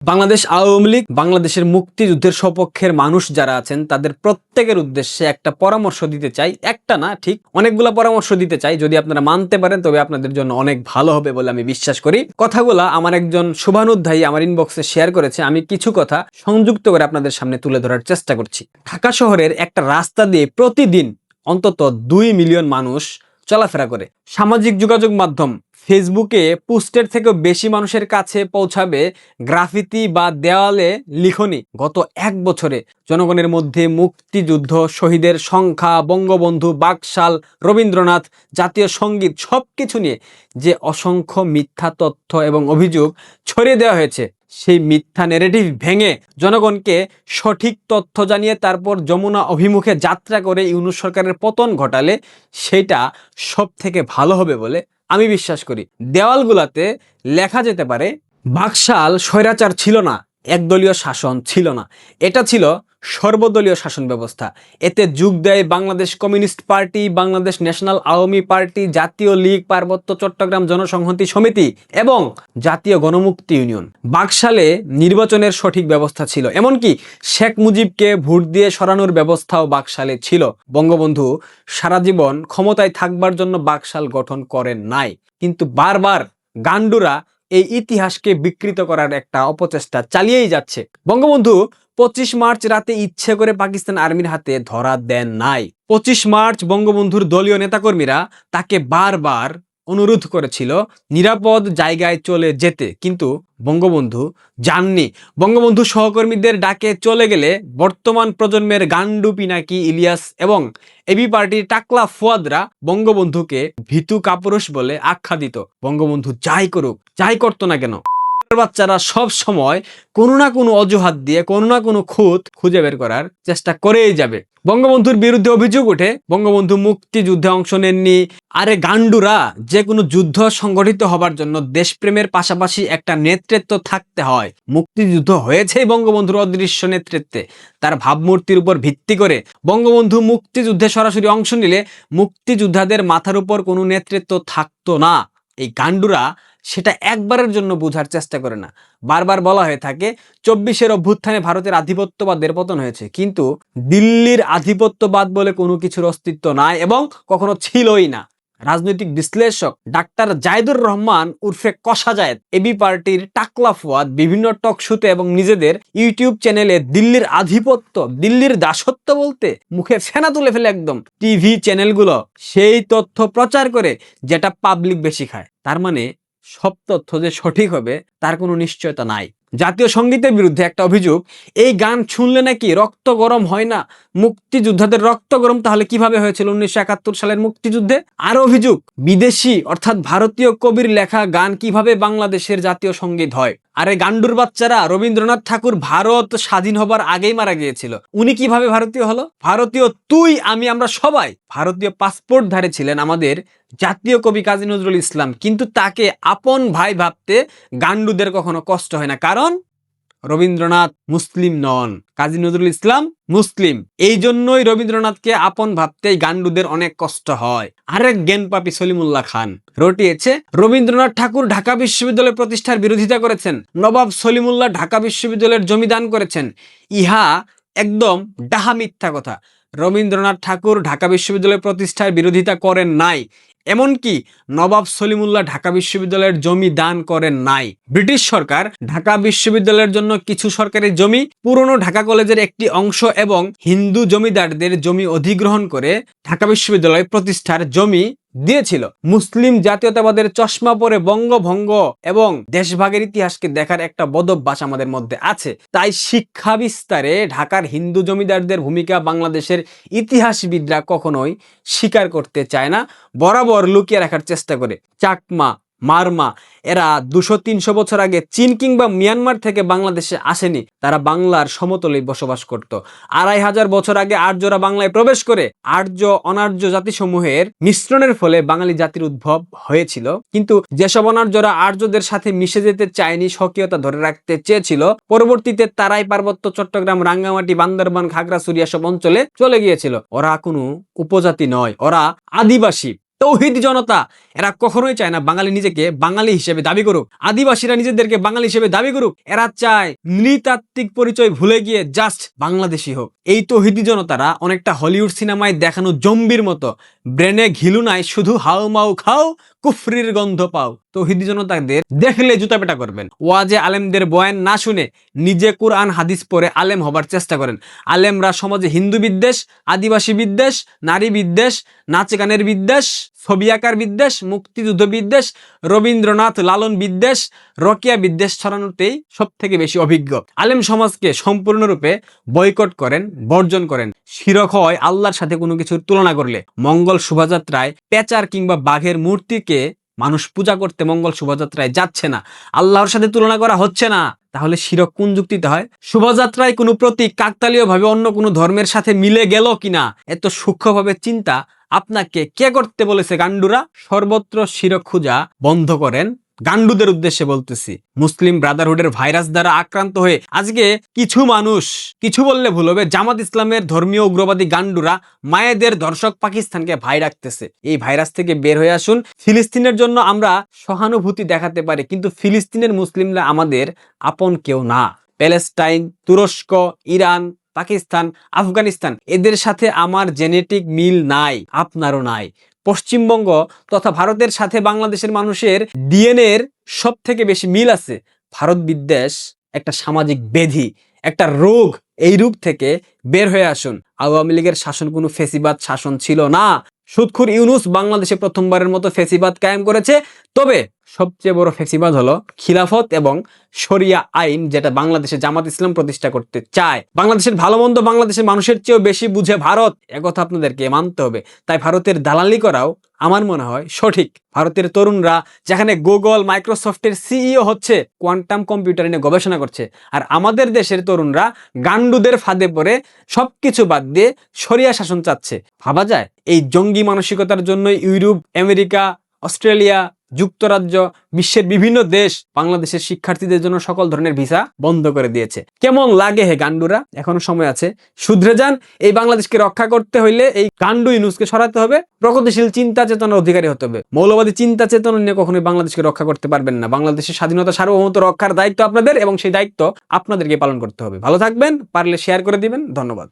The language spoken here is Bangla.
বাংলাদেশ আওয়ামী লীগ বাংলাদেশের মুক্তিযুদ্ধের সপক্ষের মানুষ যারা আছেন তাদের প্রত্যেকের উদ্দেশ্যে একটা পরামর্শ দিতে চাই। একটা না, ঠিক অনেকগুলা পরামর্শ দিতে চাই। যদি আপনারা মানতে পারেন তবে আপনাদের জন্য অনেক ভালো হবে বলে আমি বিশ্বাস করি। কথাগুলা আমার একজন শুভানুধ্যায়ী আমার ইনবক্সে শেয়ার করেছে। আমি কিছু কথা সংযুক্ত করে আপনাদের সামনে তুলে ধরার চেষ্টা করছি। ঢাকা শহরের একটা রাস্তা দিয়ে প্রতিদিন অন্তত 2 মিলিয়ন মানুষ চলাফেরা করে। সামাজিক যোগাযোগ মাধ্যম ফেসবুকে পোস্টের থেকেও বেশি মানুষের কাছে পৌঁছাবে গ্রাফিতি বা দেওয়ালে লিখনি। গত 1 বছরে জনগণের মধ্যে মুক্তিযুদ্ধ, শহীদের সংখ্যা, বঙ্গবন্ধু, বাকশাল, রবীন্দ্রনাথ, জাতীয় সঙ্গীত সবকিছু নিয়ে যে অসংখ্য মিথ্যা তথ্য এবং অভিযোগ ছড়িয়ে দেওয়া হয়েছে, সেই মিথ্যা ন্যারেটিভ ভেঙে জনগণকে সঠিক তথ্য জানিয়ে তারপর যমুনা অভিমুখে যাত্রা করে ইউনূস সরকারের পতন ঘটালে সেটা সব থেকে ভালো হবে বলে আমি বিশ্বাস করি। দেওয়ালগুলাতে লেখা যেতে পারে, বাকশাল স্বৈরাচার ছিল না, একদলীয় শাসন ছিল না, এটা ছিল সর্বদলীয় শাসন ব্যবস্থা। এতে যোগ দেয় Bangladesh communist party, Bangladesh national Awami party, জাতীয় লীগ, পার্বত্য চট্টগ্রাম জনসংহতি সমিতি এবং জাতীয় গণমুক্তি ইউনিয়ন। বাকশালে নির্বাচনের সঠিক ব্যবস্থা ছিল, এমনকি শেখ মুজিবকে ভোট দিয়ে সরানোর ব্যবস্থাও বাকশালে ছিল। বঙ্গবন্ধু সারা জীবন ক্ষমতায় থাকবার জন্য বাকশাল গঠন করেন নাই, কিন্তু বারবার গান্ডুরা এই ইতিহাসকে বিকৃত করার একটা অপচেষ্টা চালিয়েই যাচ্ছে। বঙ্গবন্ধু 25 মার্চ রাতে ইচ্ছে করে পাকিস্তান আর্মির হাতে ধরা দেন নাই। 25 মার্চ বঙ্গবন্ধুর দলীয় নেতাকর্মীরা তাকে বারবার অনুরোধ করেছিল নিরাপদ জায়গায় চলে যেতে, কিন্তু বঙ্গবন্ধু যাননি। বঙ্গবন্ধু সহকর্মীদের ডাকে চলে গেলে বর্তমান প্রজন্মের গান্ডু পিনাকি ইলিয়াস এবং এবি পার্টির টাকলা ফুয়াদরা বঙ্গবন্ধুকে ভীতু কাপুরুষ বলে আখ্যা দিত। বঙ্গবন্ধু যাই করুক, যাই করতো না কেন, বাচ্চারা সব সময় কোনো না কোনো অজুহাত দিয়ে কোনো না কোনো খুঁত খুঁজে বের করার চেষ্টা করেই যাবে। বঙ্গবন্ধুর বিরুদ্ধে অভিযোগ ওঠে বঙ্গবন্ধু মুক্তিযুদ্ধে অংশ নেননি। আরে গান্ডুরা, যে কোনো যুদ্ধ সংগঠিত হবার জন্য দেশপ্রেমের পাশাপাশি একটা নেতৃত্ব থাকতে হয়। মুক্তিযুদ্ধ হয়েছে বঙ্গবন্ধুর অদৃশ্য নেতৃত্বে, তার ভাবমূর্তির উপর ভিত্তি করে। বঙ্গবন্ধু মুক্তিযুদ্ধে সরাসরি অংশ নিলে মুক্তিযোদ্ধাদের মাথার উপর কোনো নেতৃত্ব থাকতো না। এই গান্ডুরা সেটা একবারের জন্য বোঝার চেষ্টা করে না। বারবার বলা হয়ে থাকে 24-এর অভ্যুত্থানে ভারতের আধিপত্যবাদের পতন হয়েছে, কিন্তু দিল্লির আধিপত্যবাদ বলে কোনো কিছুর অস্তিত্ব নাই এবং কখনো ছিলই না। রাজনৈতিক বিশ্লেষক ডাক্তার জায়েদুর রহমান উর্ফে কষা জায়েদ, এবি পার্টির টাকলা ফুয়াদ বিভিন্ন টক শোতে এবং নিজেদের ইউটিউব চ্যানেলে দিল্লির আধিপত্য, দিল্লির দাসত্ব বলতে মুখে ফেনা তুলে ফেলে একদম। টিভি চ্যানেলগুলো সেই তথ্য প্রচার করে যেটা পাবলিক বেশি খায়। তার মানে সব তথ্য যে সঠিক হবে তার কোনো নিশ্চয়তা নাই। জাতীয় সঙ্গীতের বিরুদ্ধে একটা অভিযোগ, এই গান শুনলে নাকি রক্ত গরম হয় না। মুক্তিযোদ্ধাদের রক্ত গরম তাহলে কিভাবে হয়েছিল 1971 সালের মুক্তিযুদ্ধে? আর অভিযোগ, বিদেশি অর্থাৎ ভারতীয় কবির লেখা গান কিভাবে বাংলাদেশের জাতীয় সঙ্গীত হয়। আরে গান্ডুর বাচ্চারা, রবীন্দ্রনাথ ঠাকুর ভারত স্বাধীন হবার আগেই মারা গিয়েছিল, উনি কিভাবে ভারতীয় হলো? ভারতীয় তুই, আমি, আমরা সবাই ভারতীয় পাসপোর্ট ধারী ছিলেন আমাদের জাতীয় কবি কাজী নজরুল ইসলাম, কিন্তু তাকে আপন ভাই ভাবতে গান্ডুদের কখনো কষ্ট হয় না, কারণ রবীন্দ্রনাথ মুসলিম নন, কাজী নজরুল ইসলাম মুসলিম। এই জন্যই রবীন্দ্রনাথকে আপন ভাবতেই গান্ডুদের অনেক কষ্ট হয়। আরেক জ্ঞানপাপী সলিমুল্লাহ খান রটিয়েছে রবীন্দ্রনাথ ঠাকুর ঢাকা বিশ্ববিদ্যালয় প্রতিষ্ঠার বিরোধিতা করেছেন, নবাব সলিমুল্লাহ ঢাকা বিশ্ববিদ্যালয়ের জমি দান করেছেন। ইহা একদম ডাহা মিথ্যা কথা। রবীন্দ্রনাথ ঠাকুর ঢাকা বিশ্ববিদ্যালয় প্রতিষ্ঠার বিরোধিতা করেন নাই, এমনকি নবাব সলিমুল্লাহ ঢাকা বিশ্ববিদ্যালয়ের জমি দান করেন নাই। ব্রিটিশ সরকার ঢাকা বিশ্ববিদ্যালয়ের জন্য কিছু সরকারি জমি, পুরনো ঢাকা কলেজের একটি অংশ এবং হিন্দু জমিদারদের জমি অধিগ্রহণ করে ঢাকা বিশ্ববিদ্যালয় প্রতিষ্ঠার জমি দিয়েছিল। মুসলিম জাতীয়তাবাদের চশমা পরে বঙ্গভঙ্গ এবং দেশভাগের ইতিহাসকে দেখার একটা বদভ্যাস আমাদের মধ্যে আছে। তাই শিক্ষা বিস্তারে ঢাকার হিন্দু জমিদারদের ভূমিকা বাংলাদেশের ইতিহাসবিদরা কখনোই স্বীকার করতে চায় না, বরাবর লুকিয়ে রাখার চেষ্টা করে। চাকমা, মারমা এরা 200-300 বছর আগে চীন কিংবা মিয়ানমার থেকে বাংলাদেশে আসেনি, তারা বাংলার সমতলে বসবাস করত। 2500 বছর আগে আর্যরা বাংলায় প্রবেশ করে আর্য অনার্য জাতিসমূহের মিশ্রণের ফলে বাঙালি জাতির উদ্ভব হয়েছিল। কিন্তু যেসব অনার্যরা আর্যদের সাথে মিশে যেতে চায়নি, স্বকীয়তা ধরে রাখতে চেয়েছিল, পরবর্তীতে তারাই পার্বত্য চট্টগ্রাম, রাঙ্গামাটি, বান্দরবান, খাগড়াছড়ি এসব অঞ্চলে চলে গিয়েছিল। ওরা কোনো উপজাতি নয়, ওরা আদিবাসী। তৌহিদি জনতা এরা কখনোই চায় না বাঙালি নিজেকে বাঙালি হিসেবে দাবি করুক, আদিবাসীরা নিজেদেরকে বাঙালি হিসেবে দাবি করুক। এরা চায় নৃতাত্ত্বিক পরিচয় ভুলে গিয়ে জাস্ট বাংলাদেশি হোক। এই তৌহিদি জনতারা অনেকটা হলিউড সিনেমায় দেখানো জম্বির মতো, ব্রেনে ঘিলু নাই, শুধু হাউ মাউ খাও, কুফরির গন্ধ পাও। তৌহিদি জনতাদের দেখলে জুতা পেটা করবেন। ওয়াজে আলেমদের বয়ান না শুনে নিজে কুরআন হাদিস পড়ে আলেম হবার চেষ্টা করেন। আলেমরা সমাজে হিন্দু বিদ্বেষ, আদিবাসী বিদ্বেষ, নারী বিদ্বেষ, নাচ গানের বিদ্বেষ, ছবি আঁকার বিদ্বেষ, মুক্তিযুদ্ধ বিদ্বেষ, রবীন্দ্রনাথ লালন বিদ্বেষ, রকিয়া বিদ্বেষ ছড়ানোতেই সব থেকে বেশি অভিজ্ঞ। আলেম সমাজকে সম্পূর্ণরূপে বয়কট করেন, বর্জন করেন। শিরক হয় আল্লাহর সাথে কোনো কিছুর তুলনা করলে। মঙ্গল শোভাযাত্রায় পেঁচার কিংবা বাঘের মূর্তিকে মানুষ পূজা করতে মঙ্গল শোভাযাত্রায় যাচ্ছে না, আল্লাহর সাথে তুলনা করা হচ্ছে না। তাহলে শিরক কোন যুক্তিতে হয়? শোভাযাত্রায় কোনো প্রতীক কাকতালীয় ভাবে অন্য কোনো ধর্মের সাথে মিলে গেল কিনা এত সূক্ষ্মভাবে চিন্তা আপনাকে কে করতে বলেছে গান্ডুরা? সর্বত্র শিরক খোঁজা বন্ধ করেন। গান্ডুদের উদ্দেশ্যে বলতেছি, মুসলিম ব্রাদারহুডের ভাইরাস দ্বারা আক্রান্ত হয়ে আজকে কিছু মানুষ, কিছু বললে ভুল হবে, জামাত ইসলামের ধর্মীয় উগ্রবাদী গান্ডুরা মায়েদের ধর্ষক পাকিস্তানকে ভাই রাখতেছে। এই ভাইরাস থেকে বের হয়ে আসুন। ফিলিস্তিনের জন্য আমরা সহানুভূতি দেখাতে পারি, কিন্তু ফিলিস্তিনের মুসলিমরা আমাদের আপন কেউ না। প্যালেস্টাইন, তুরস্ক, ইরান, পাকিস্তান, আফগানিস্তান, এদের সাথে আমার জেনেটিক মিল নাই, আপনারও নাই। পশ্চিমবঙ্গ তথা ভারতের সাথে বাংলাদেশের মানুষের ডিএনএর সব থেকে বেশি মিল আছে। ভারত বিদ্বেষ একটা সামাজিক ব্যাধি, একটা রোগ। এই রোগ থেকে বের হয়ে আসুন। আওয়ামী লীগের শাসন কোনো ফেসিবাদ শাসন ছিল না। সুদখোর ইউনূস বাংলাদেশে প্রথমবারের মতো ফেসিবাদ কায়েম করেছে। তবে সবচেয়ে বড় ফেসিবাদ হলো খিলাফত এবং শরিয়া আইন, যেটা বাংলাদেশে জামাত ইসলাম প্রতিষ্ঠা করতে চায়। বাংলাদেশের ভালো মন্দ বাংলাদেশের মানুষের চেয়েও বেশি বুঝে ভারত, একথা আপনাদেরকে মানতে হবে। তাই ভারতের দালালি করাও আমার মনে হয় সঠিক। ভারতের তরুণরা যেখানে গুগল, মাইক্রোসফটের সিইও হচ্ছে, কোয়ান্টাম কম্পিউটার নিয়ে গবেষণা করছে, আর আমাদের দেশের তরুণরা গান্ডুদের ফাঁদে পড়ে সবকিছু বাদ দিয়ে শরিয়া শাসন চাচ্ছে। ভাবা যায়? এই জঙ্গি মানসিকতার জন্য ইউরোপ, আমেরিকা, অস্ট্রেলিয়া, যুক্তরাজ্য, বিশ্বের বিভিন্ন দেশ বাংলাদেশের শিক্ষার্থীদের জন্য সকল ধরনের ভিসা বন্ধ করে দিয়েছে। কেমন লাগে হে গান্ডুরা? এখনো সময় আছে, শুধরে যান। এই বাংলাদেশকে রক্ষা করতে হইলে এই গান্ডু ইউনূসকে সরাতে হবে। প্রগতিশীল চিন্তা চেতনার অধিকারী হতে হবে। মৌলবাদী চিন্তা চেতনা নিয়ে কখনোই বাংলাদেশকে রক্ষা করতে পারবেন না। বাংলাদেশের স্বাধীনতা, সার্বভৌমত্ব রক্ষার দায়িত্ব আপনাদের, এবং সেই দায়িত্ব আপনাদেরকে পালন করতে হবে। ভালো থাকবেন, পারলে শেয়ার করে দিবেন। ধন্যবাদ।